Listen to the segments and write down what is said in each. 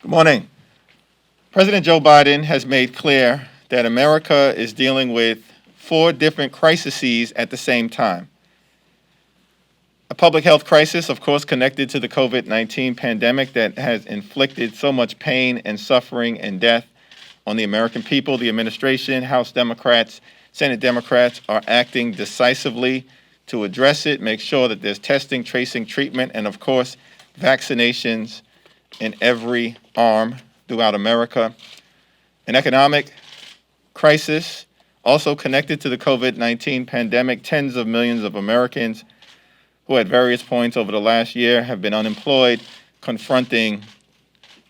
Good morning. President Joe Biden has made clear that America is dealing with four different crises at the same time. A public health crisis, of course, connected to the COVID-19 pandemic that has inflicted so much pain and suffering and death on the American people. The administration, House Democrats, Senate Democrats are acting decisively to address it, make sure that there's testing, tracing, treatment, and of course, vaccinations in every arm throughout America. An economic crisis also connected to the COVID-19 pandemic. Tens of millions of Americans who at various points over the last year have been unemployed, confronting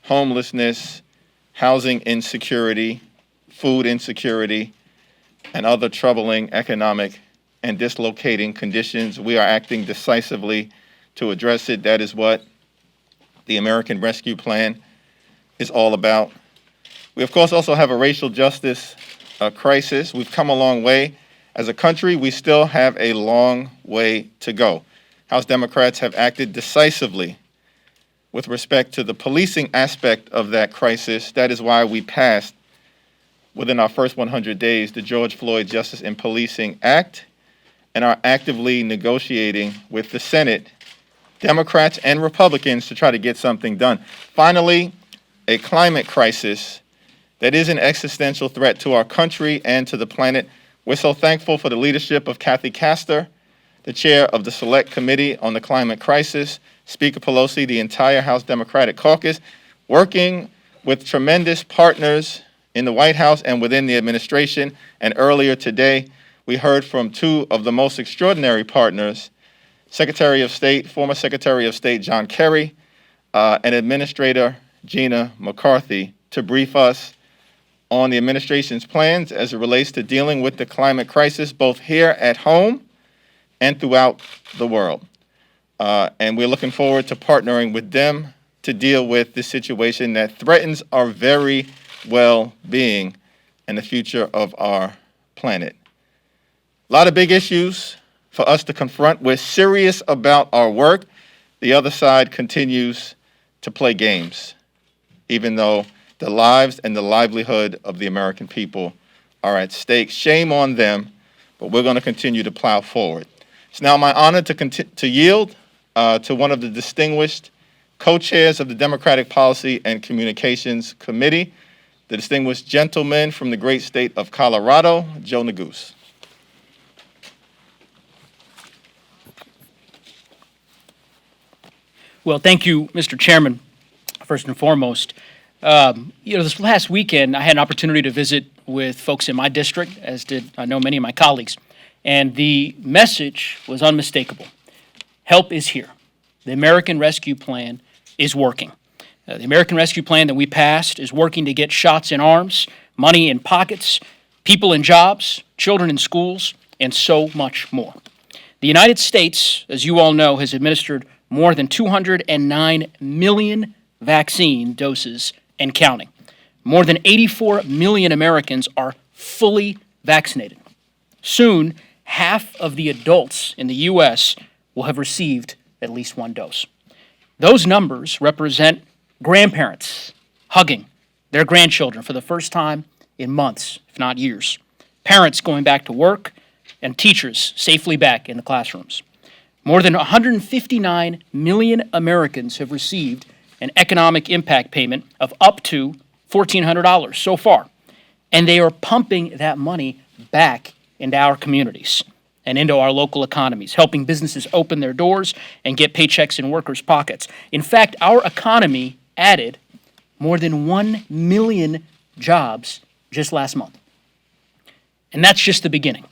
homelessness, housing insecurity, food insecurity, and other troubling economic and dislocating conditions. We are acting decisively to address it. That is what the American Rescue Plan is all about. We, of course, also have a racial justice crisis. We've come a long way. As a country, we still have a long way to go. House Democrats have acted decisively with respect to the policing aspect of that crisis. That is why we passed, within our first 100 days, the George Floyd Justice in Policing Act, and are actively negotiating with the Senate, Democrats and Republicans, to try to get something done. Finally, a climate crisis that is an existential threat to our country and to the planet. We're so thankful for the leadership of Kathy Castor, the chair of the Select Committee on the Climate Crisis, Speaker Pelosi, the entire House Democratic Caucus, working with tremendous partners in the White House and within the administration. And earlier today, we heard from two of the most extraordinary partners, former Secretary of State John Kerry, and Administrator Gina McCarthy, to brief us on the administration's plans as it relates to dealing with the climate crisis, both here at home and throughout the world. And we're looking forward to partnering with them to deal with this situation that threatens our very well-being and the future of our planet. A lot of big issues for us to confront. We're serious about our work. The other side continues to play games, even though the lives and the livelihood of the American people are at stake. Shame on them, but we're going to continue to plow forward. It's now my honor to yield to one of the distinguished co-chairs of the Democratic Policy and Communications Committee, the distinguished gentleman from the great state of Colorado, Joe Neguse. Well, thank you, Mr. Chairman, first and foremost. This last weekend, I had an opportunity to visit with folks in my district, as did I know many of my colleagues, and the message was unmistakable. Help is here. The American Rescue Plan is working. The American Rescue Plan that we passed is working to get shots in arms, money in pockets, people in jobs, children in schools, and so much more. The United States, as you all know, has administered more than 209 million vaccine doses and counting. More than 84 million Americans are fully vaccinated. Soon, half of the adults in the U.S. will have received at least one dose. Those numbers represent grandparents hugging their grandchildren for the first time in months, if not years, parents going back to work, and teachers safely back in the classrooms. More than 159 million Americans have received an economic impact payment of up to $1,400 so far, and they are pumping that money back into our communities and into our local economies, helping businesses open their doors and get paychecks in workers' pockets. In fact, our economy added more than 1 million jobs just last month. And that's just the beginning.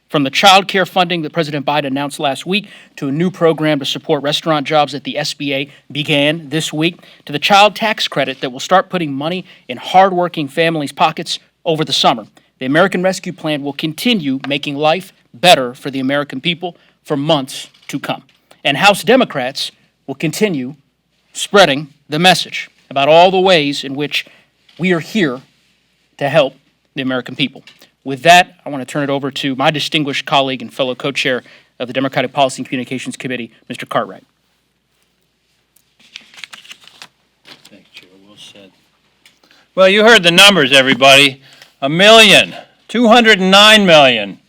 From the child care funding that President Biden announced last week to a new program to support restaurant jobs that the SBA began this week, to the child tax credit that will start putting money in hardworking families' pockets over the summer. The American Rescue Plan will continue making life better for the American people for months to come. And House Democrats will continue spreading the message about all the ways in which we are here to help the American people. With that, I want to turn it over to my distinguished colleague and fellow co-chair of the Democratic Policy and Communications Committee, Mr. Cartwright. Thanks, Chair Wilson. Well, you heard the numbers, everybody. 1,000,000, 209 million,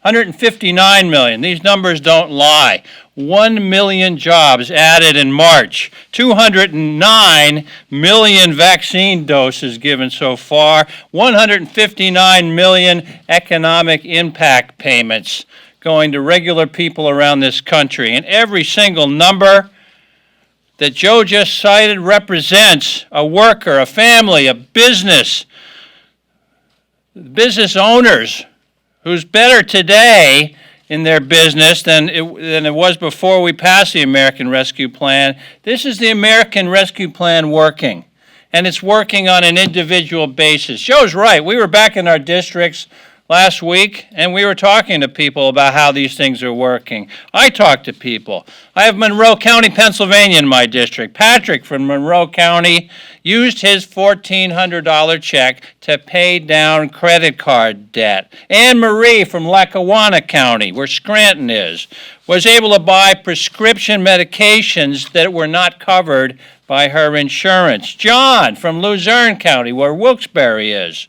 159 million. These numbers don't lie. 1 million jobs added in March. 209 million vaccine doses given so far. 159 million economic impact payments going to regular people around this country. And every single number that Joe just cited represents a worker, a family, a business owners who's better today in their business than it was before we passed the American Rescue Plan. This is the American Rescue Plan working, and it's working on an individual basis. Joe's right. We were back in our districts last week, and we were talking to people about how these things are working. I talk to people. I have Monroe County, Pennsylvania in my district. Patrick from Monroe County used his $1,400 check to pay down credit card debt. Anne Marie from Lackawanna County, where Scranton is, was able to buy prescription medications that were not covered by her insurance. John from Luzerne County, where Wilkes-Barre is,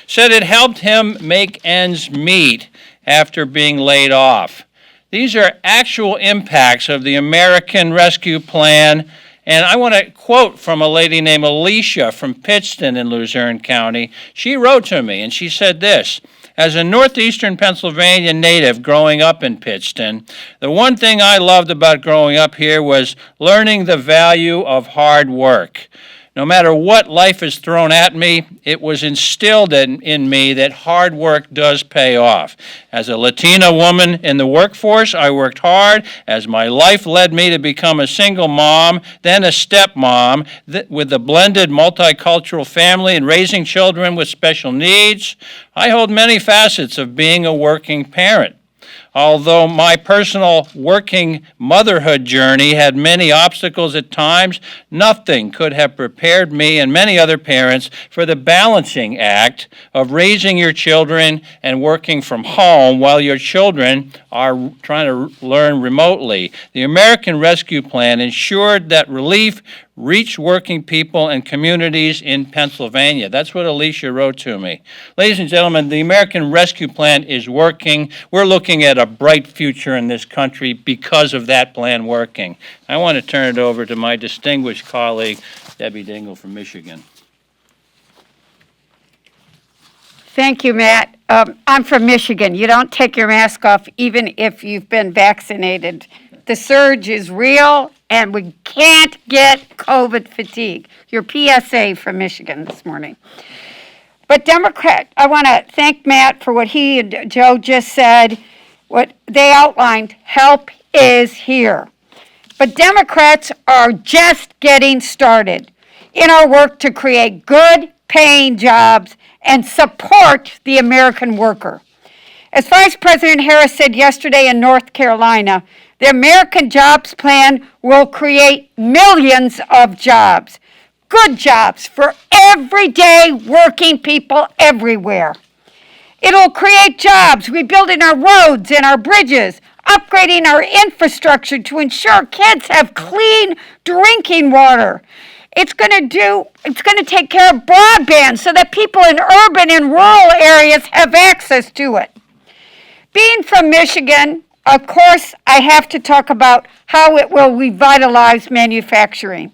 said it helped him make ends meet after being laid off. These are actual impacts of the American Rescue Plan, and I want to quote from a lady named Alicia from Pittston in Luzerne County. She wrote to me, and she said this: as a northeastern Pennsylvania native growing up in Pittston, the one thing I loved about growing up here was learning the value of hard work. No matter what life has thrown at me, it was instilled in me that hard work does pay off. As a Latina woman in the workforce, I worked hard as my life led me to become a single mom, then a stepmom, with a blended multicultural family and raising children with special needs. I hold many facets of being a working parent. Although my personal working motherhood journey had many obstacles at times, nothing could have prepared me and many other parents for the balancing act of raising your children and working from home while your children are trying to learn remotely. The American Rescue Plan ensured that relief reach working people and communities in Pennsylvania. That's what Alicia wrote to me. Ladies and gentlemen, the American Rescue Plan is working. We're looking at a bright future in this country because of that plan working. I want to turn it over to my distinguished colleague, Debbie Dingell from Michigan. Thank you, Matt. I'm from Michigan. You don't take your mask off even if you've been vaccinated. The surge is real, and we can't get COVID fatigue. Your PSA from Michigan this morning. But I want to thank Matt for what he and Joe just said. What they outlined, help is here. But Democrats are just getting started in our work to create good paying jobs and support the American worker. As Vice President Harris said yesterday in North Carolina, the American Jobs Plan will create millions of jobs, good jobs for everyday working people everywhere. It'll create jobs rebuilding our roads and our bridges, upgrading our infrastructure to ensure kids have clean drinking water. It's going to take care of broadband so that people in urban and rural areas have access to it. Being from Michigan, of course, I have to talk about how it will revitalize manufacturing.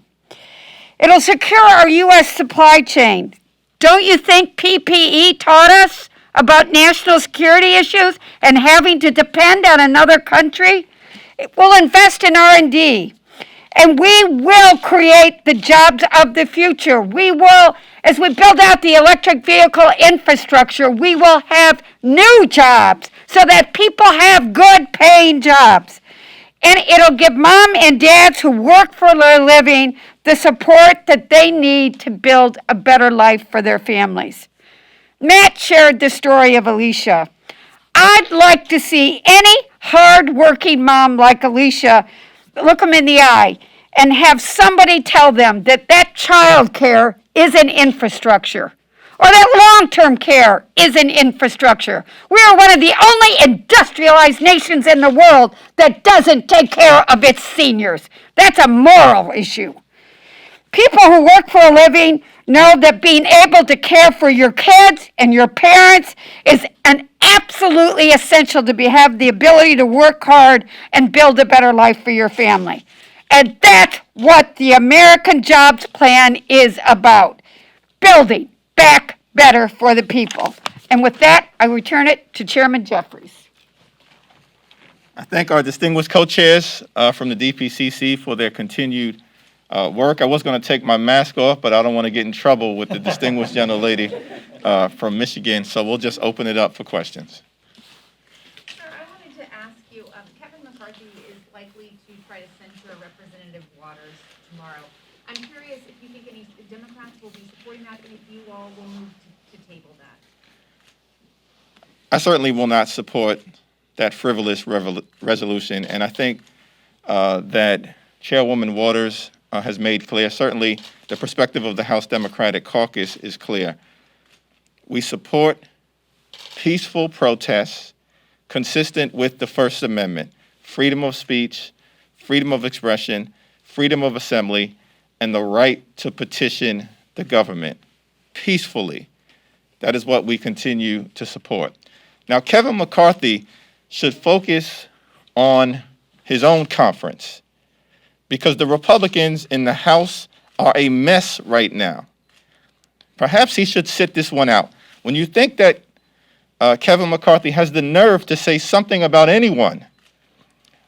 It'll secure our U.S. supply chain. Don't you think PPE taught us about national security issues and having to depend on another country? It will invest in R&D, and we will create the jobs of the future. We will, as we build out the electric vehicle infrastructure, we will have new jobs so that people have good paying jobs. And it'll give mom and dads who work for their living the support that they need to build a better life for their families. Matt shared the story of Alicia. I'd like to see any hard-working mom like Alicia look them in the eye and have somebody tell them that child care is an infrastructure, or that long-term care is an infrastructure. We are one of the only industrialized nations in the world that doesn't take care of its seniors. That's a moral issue. People who work for a living know that being able to care for your kids and your parents is an absolutely essential to have the ability to work hard and build a better life for your family. And that's what the American Jobs Plan is about. Building back better for the people. And with that, I return it to Chairman Jeffries. I thank our distinguished co-chairs from the DPCC for their continued work. I was going to take my mask off, but I don't want to get in trouble with the distinguished gentlelady from Michigan, so we'll just open it up for questions. Sir, I wanted to ask you, Kevin McCarthy is likely to try to censure Representative Waters tomorrow. I'm curious if you think any Democrats will be supporting that, and if you all will move to table that. I certainly will not support that frivolous resolution, and I think that Chairwoman Waters has made clear, certainly the perspective of the House Democratic Caucus is clear. We support peaceful protests consistent with the First Amendment, freedom of speech, freedom of expression, freedom of assembly, and the right to petition the government peacefully. That is what we continue to support. Now, Kevin McCarthy should focus on his own conference, because the Republicans in the House are a mess right now. Perhaps he should sit this one out. When you think that Kevin McCarthy has the nerve to say something about anyone,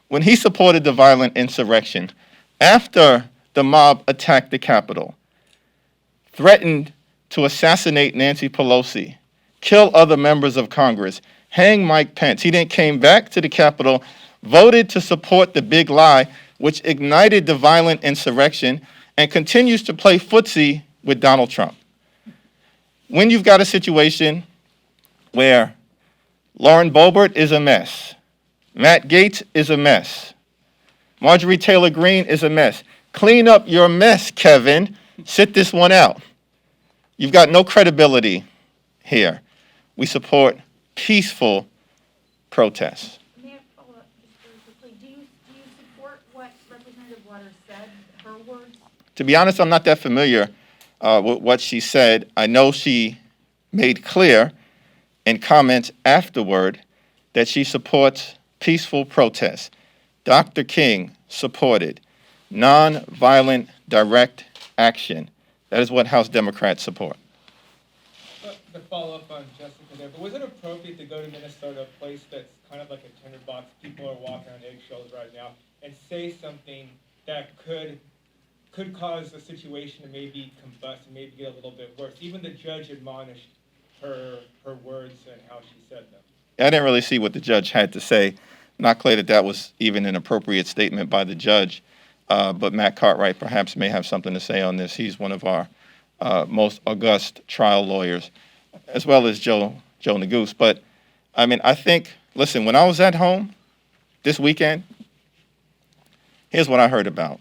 when he supported the violent insurrection after the mob attacked the Capitol, threatened to assassinate Nancy Pelosi, kill other members of Congress, hang Mike Pence. He then came back to the Capitol, voted to support the big lie, which ignited the violent insurrection, and continues to play footsie with Donald Trump. When you've got a situation where Lauren Boebert is a mess, Matt Gaetz is a mess, Marjorie Taylor Greene is a mess, clean up your mess, Kevin. Sit this one out. You've got no credibility here. We support peaceful protests. May I follow up just very quickly? Do you support what Representative Waters said, her words? To be honest, I'm not that familiar with what she said. I know she made clear in comments afterward that she supports peaceful protests. Dr. King supported nonviolent direct action. That is what House Democrats support. To follow up on Jessica there, but was it appropriate to go to Minnesota, a place that's kind of like a tinderbox, people are walking on eggshells right now, and say something that could cause the situation to maybe combust and maybe get a little bit worse? Even the judge admonished her words and how she said them. I didn't really see what the judge had to say. Not clear that that was even an appropriate statement by the judge, but Matt Cartwright perhaps may have something to say on this. He's one of our most august trial lawyers, as well as Joe Neguse. But, I mean, I think, listen, when I was at home this weekend, here's what I heard about.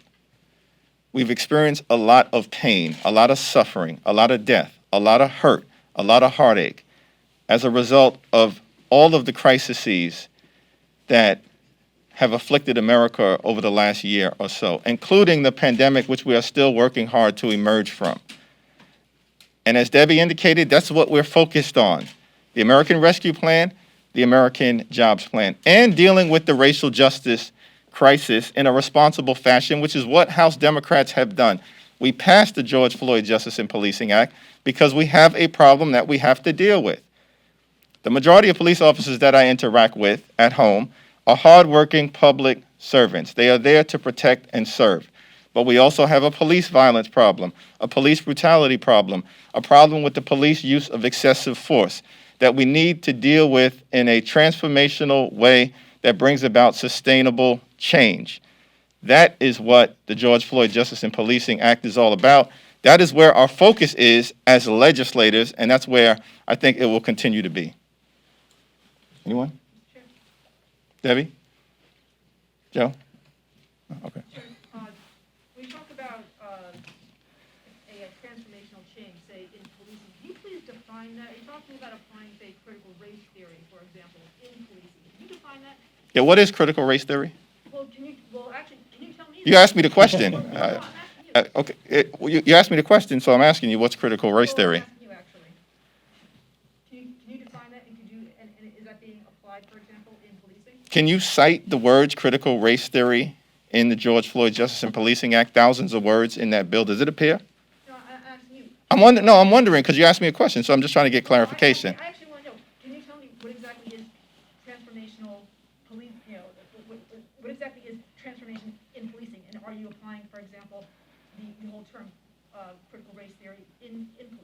We've experienced a lot of pain, a lot of suffering, a lot of death, a lot of hurt, a lot of heartache as a result of all of the crises that have afflicted America over the last year or so, including the pandemic, which we are still working hard to emerge from. And as Debbie indicated, that's what we're focused on. The American Rescue Plan, the American Jobs Plan, and dealing with the racial justice crisis in a responsible fashion, which is what House Democrats have done. We passed the George Floyd Justice and Policing Act because we have a problem that we have to deal with. The majority of police officers that I interact with at home are hardworking public servants. They are there to protect and serve. But we also have a police violence problem, a police brutality problem, a problem with the police use of excessive force that we need to deal with in a transformational way that brings about sustainable change. That is what the George Floyd Justice and Policing Act is all about. That is where our focus is as legislators, and that's where I think it will continue to be. Anyone? Sure. Debbie? Joe? Okay. We talk about a transformational change, say, in policing. Can you please define that? You're talking about applying, say, critical race theory, for example, in policing. Can you define that? Yeah, what is critical race theory? Well, actually, can you tell me? You asked me the question. I'm asking you. Okay, you asked me the question, so I'm asking you, what's critical race Well, theory? I'm asking you actually. Can you define that, and is that being applied, for example, in policing? Can you cite the words critical race theory in the George Floyd Justice and Policing Act? Thousands of words in that bill. Does it appear? No, I'm asking you. I'm wondering because you asked me a question, so I'm just trying to get clarification. I actually want to know, can you tell me what exactly is transformational police, what exactly is transformation in policing? And are you applying, for example, the whole term, critical race theory in policing?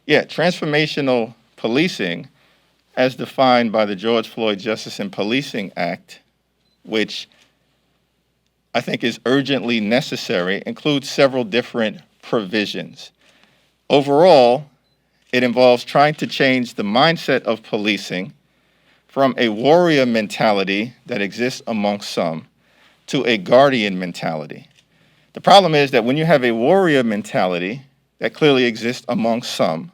Yeah, transformational policing, as defined by the George Floyd Justice and Policing Act, which I think is urgently necessary, includes several different provisions. Overall, it involves trying to change the mindset of policing from a warrior mentality that exists among some to a guardian mentality. The problem is that when you have a warrior mentality that clearly exists among some,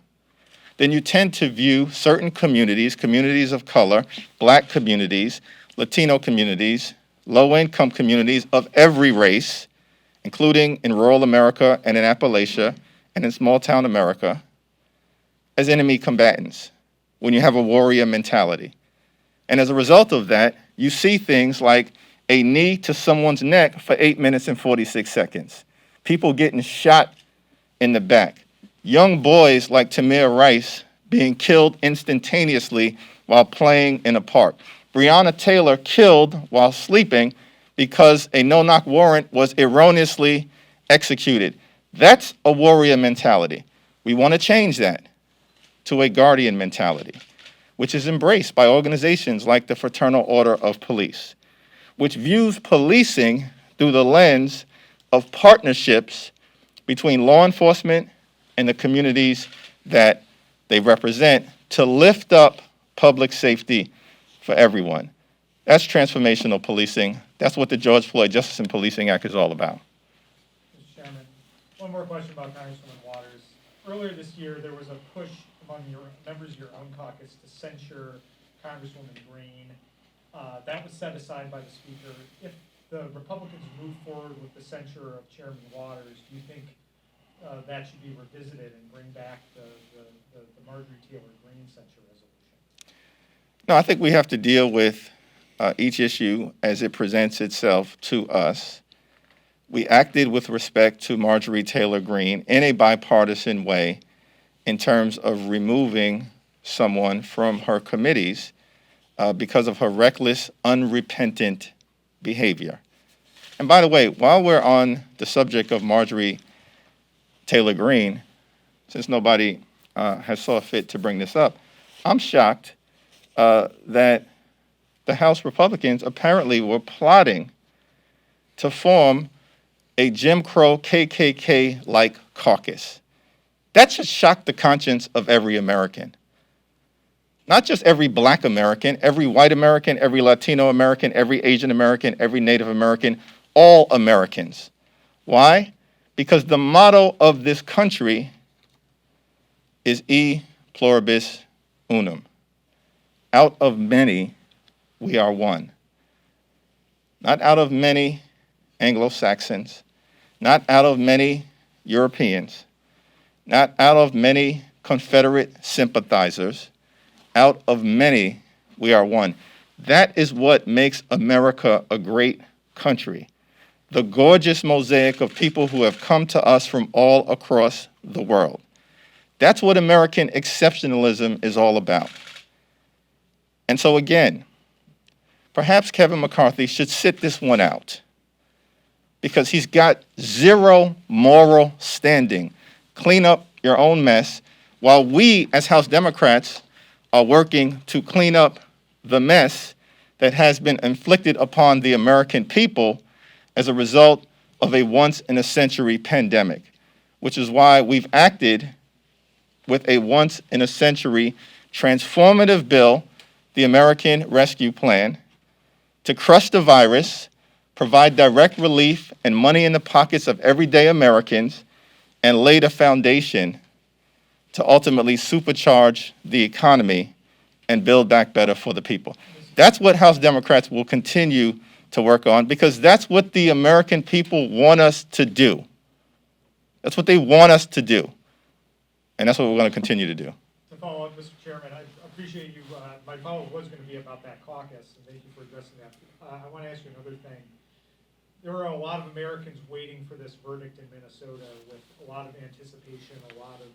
then you tend to view certain communities, communities of color, black communities, Latino communities, low-income communities of every race, including in rural America and in Appalachia and in small-town America, as enemy combatants when you have a warrior mentality. And as a result of that, you see things like a knee to someone's neck for 8 minutes and 46 seconds, people getting shot in the back, young boys like Tamir Rice being killed instantaneously while playing in a park, Breonna Taylor killed while sleeping because a no-knock warrant was erroneously executed. That's a warrior mentality. We want to change that to a guardian mentality, which is embraced by organizations like the Fraternal Order of Police, which views policing through the lens of partnerships between law enforcement and the communities that they represent to lift up public safety for everyone. That's transformational policing. That's what the George Floyd Justice and Policing Act is all about. Mr. Chairman, one more question about Congresswoman Waters. Earlier this year, there was a push among your members of your own caucus to censure Congresswoman Green. That was set aside by the Speaker. If the Republicans move forward with the censure of Chairman Waters, do you think that should be revisited and bring back the Marjorie Taylor Greene censure resolution? No, I think we have to deal with each issue as it presents itself to us. We acted with respect to Marjorie Taylor Greene in a bipartisan way in terms of removing someone from her committees because of her reckless, unrepentant behavior. And by the way, while we're on the subject of Marjorie Taylor Greene, since nobody has saw fit to bring this up, I'm shocked that the House Republicans apparently were plotting to form a Jim Crow KKK-like caucus. That should shock the conscience of every American. Not just every black American, every white American, every Latino American, every Asian American, every Native American, all Americans. Why? Because the motto of this country is e pluribus unum. Out of many, we are one. Not out of many Anglo-Saxons, not out of many Europeans, not out of many Confederate sympathizers, out of many, we are one. That is what makes America a great country. The gorgeous mosaic of people who have come to us from all across the world. That's what American exceptionalism is all about. And so again, perhaps Kevin McCarthy should sit this one out because he's got zero moral standing. Clean up your own mess while we as House Democrats are working to clean up the mess that has been inflicted upon the American people as a result of a once-in-a-century pandemic, which is why we've acted with a once-in-a-century transformative bill, the American Rescue Plan, to crush the virus, provide direct relief and money in the pockets of everyday Americans, and lay the foundation to ultimately supercharge the economy and build back better for the people. That's what House Democrats will continue to work on because that's what the American people want us to do. That's what they want us to do. And that's what we're going to continue to do. To follow up, Mr. Chairman, I appreciate you, my follow-up was going to be about that caucus, and thank you for addressing that. I want to ask you another thing. There are a lot of Americans waiting for this verdict in Minnesota with a lot of anticipation, a lot of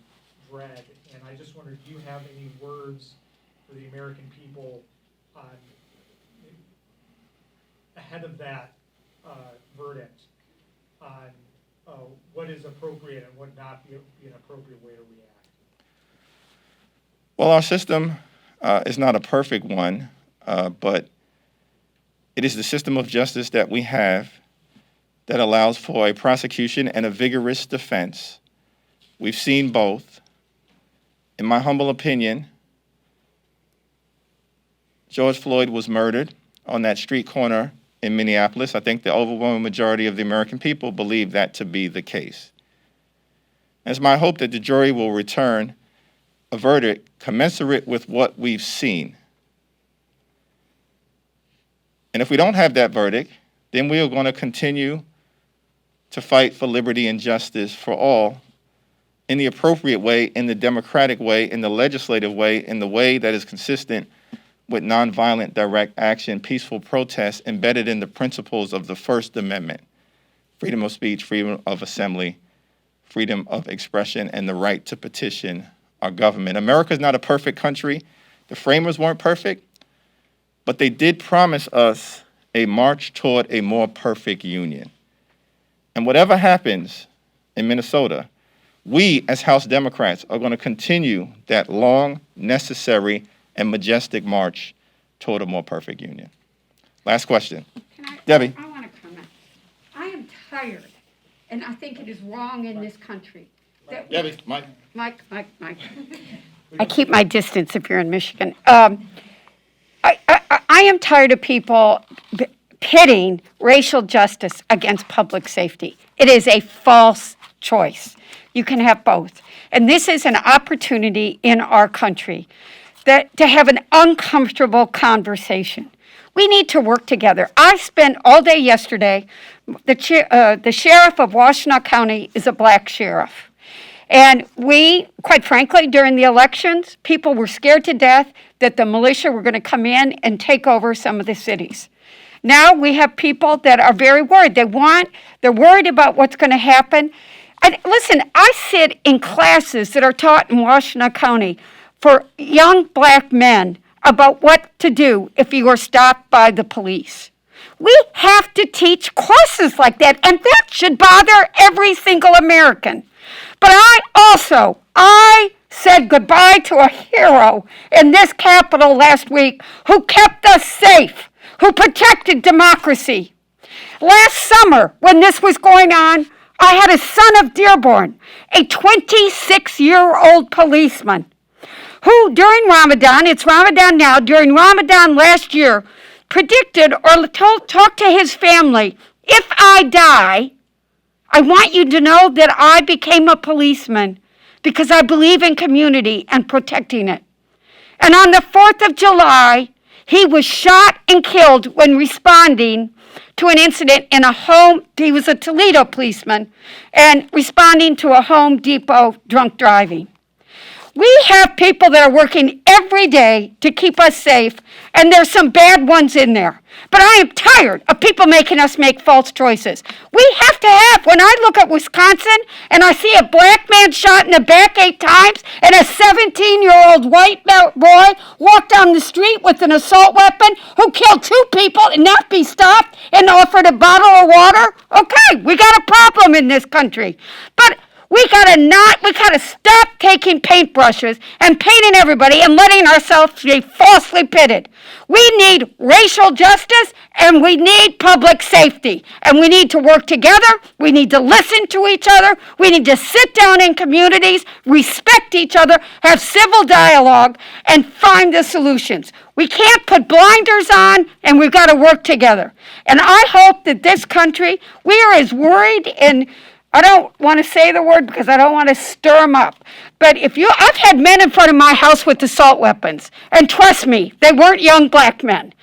dread, and I just wondered, do you have any words for the American people on, ahead of that verdict, on what is appropriate and what not be an appropriate way to react? Well, our system is not a perfect one, but it is the system of justice that we have that allows for a prosecution and a vigorous defense. We've seen both. In my humble opinion, George Floyd was murdered on that street corner in Minneapolis. I think the overwhelming majority of the American people believe that to be the case. It's my hope that the jury will return a verdict commensurate with what we've seen. And if we don't have that verdict, then we are going to continue to fight for liberty and justice for all in the appropriate way, in the democratic way, in the legislative way, in the way that is consistent with nonviolent direct action, peaceful protest embedded in the principles of the First Amendment: freedom of speech, freedom of assembly, freedom of expression, and the right to petition our government. America is not a perfect country. The framers weren't perfect, but they did promise us a march toward a more perfect union. And whatever happens in Minnesota, we as House Democrats are going to continue that long, necessary, and majestic march toward a more perfect union. Last question. Debbie. I want to comment. I am tired, and I think it is wrong in this country. Debbie, Mike. Mike. I keep my distance if you're in Michigan. I am tired of people pitting racial justice against public safety. It is a false choice. You can have both. And this is an opportunity in our country to have an uncomfortable conversation. We need to work together. I spent all day yesterday, the sheriff of Washtenaw County is a black sheriff. And we, quite frankly, during the elections, people were scared to death that the militia were going to come in and take over some of the cities. Now we have people that are very worried. They're worried about what's going to happen. Listen, I sit in classes that are taught in Washtenaw County for young black men about what to do if you are stopped by the police. We have to teach courses like that, and that should bother every single American. But I said goodbye to a hero in this Capitol last week who kept us safe, who protected democracy. Last summer, when this was going on, I had a son of Dearborn, a 26-year-old policeman, who during Ramadan, it's Ramadan now, during Ramadan last year, predicted or talked to his family, if I die, I want you to know that I became a policeman because I believe in community and protecting it. And on the 4th of July, he was shot and killed when responding to an incident in a home. He was a Toledo policeman and responding to a Home Depot drunk driving. We have people that are working every day to keep us safe, and there's some bad ones in there. But I am tired of people making us make false choices. We have to have, when I look at Wisconsin and I see a black man shot in the back 8 times and a 17-year-old white boy walk down the street with an assault weapon who killed 2 people and not be stopped and offered a bottle of water, okay, we got a problem in this country. But we gotta stop taking paintbrushes and painting everybody and letting ourselves be falsely pitted. We need racial justice and we need public safety. And we need to work together. We need to listen to each other. We need to sit down in communities, respect each other, have civil dialogue, and find the solutions. We can't put blinders on, and we've got to work together. And I hope that this country, we are as worried, and I don't want to say the word because I don't want to stir them up. But I've had men in front of my house with assault weapons, and trust me, they weren't young black men.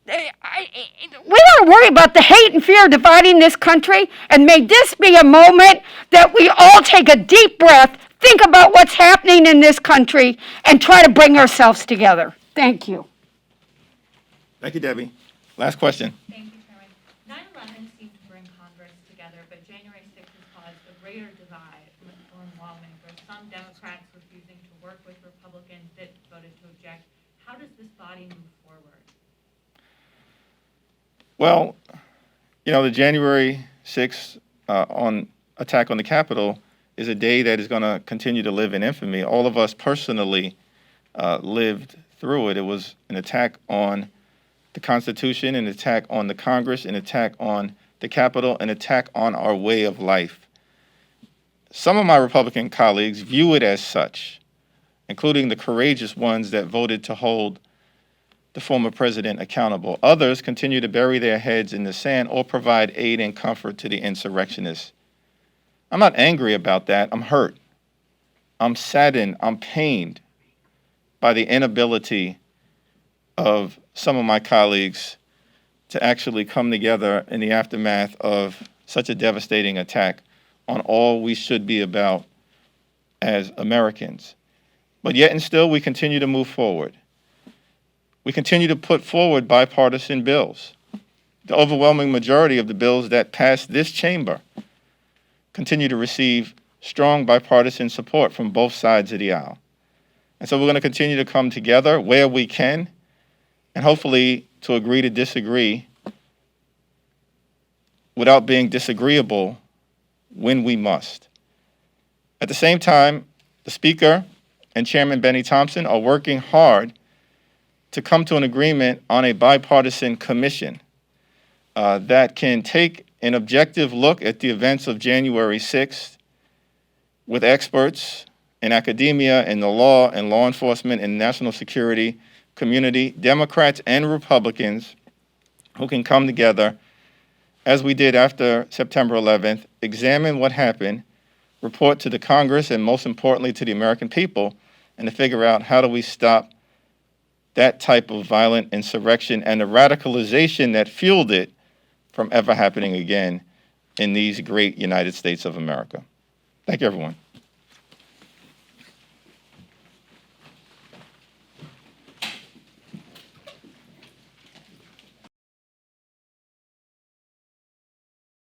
We don't worry about the hate and fear dividing this country, and may this be a moment that we all take a deep breath, think about what's happening in this country, and try to bring ourselves together. Thank you. Thank you, Debbie. Last question. Thank you, Chairman. 9/11 seemed to bring Congress together, but January 6th has caused a greater divide among lawmakers. Some Democrats refusing to work with Republicans that voted to object. How does this body move forward? Well, the January 6th attack on the Capitol is a day that is going to continue to live in infamy. All of us personally lived through it. It was an attack on the Constitution, an attack on the Congress, an attack on the Capitol, an attack on our way of life. Some of my Republican colleagues view it as such, including the courageous ones that voted to hold the former president accountable. Others continue to bury their heads in the sand or provide aid and comfort to the insurrectionists. I'm not angry about that. I'm hurt. I'm saddened. I'm pained by the inability of some of my colleagues to actually come together in the aftermath of such a devastating attack on all we should be about as Americans. But yet and still, we continue to move forward. We continue to put forward bipartisan bills. The overwhelming majority of the bills that pass this chamber continue to receive strong bipartisan support from both sides of the aisle. And so we're going to continue to come together where we can, and hopefully to agree to disagree without being disagreeable when we must. At the same time, the Speaker and Chairman Benny Thompson are working hard to come to an agreement on a bipartisan commission that can take an objective look at the events of January 6th with experts in academia, in the law, and law enforcement, and national security community, Democrats and Republicans, who can come together, as we did after September 11th, examine what happened, report to the Congress, and most importantly to the American people, and to figure out how do we stop that type of violent insurrection and the radicalization that fueled it from ever happening again in these great United States of America. Thank you, everyone.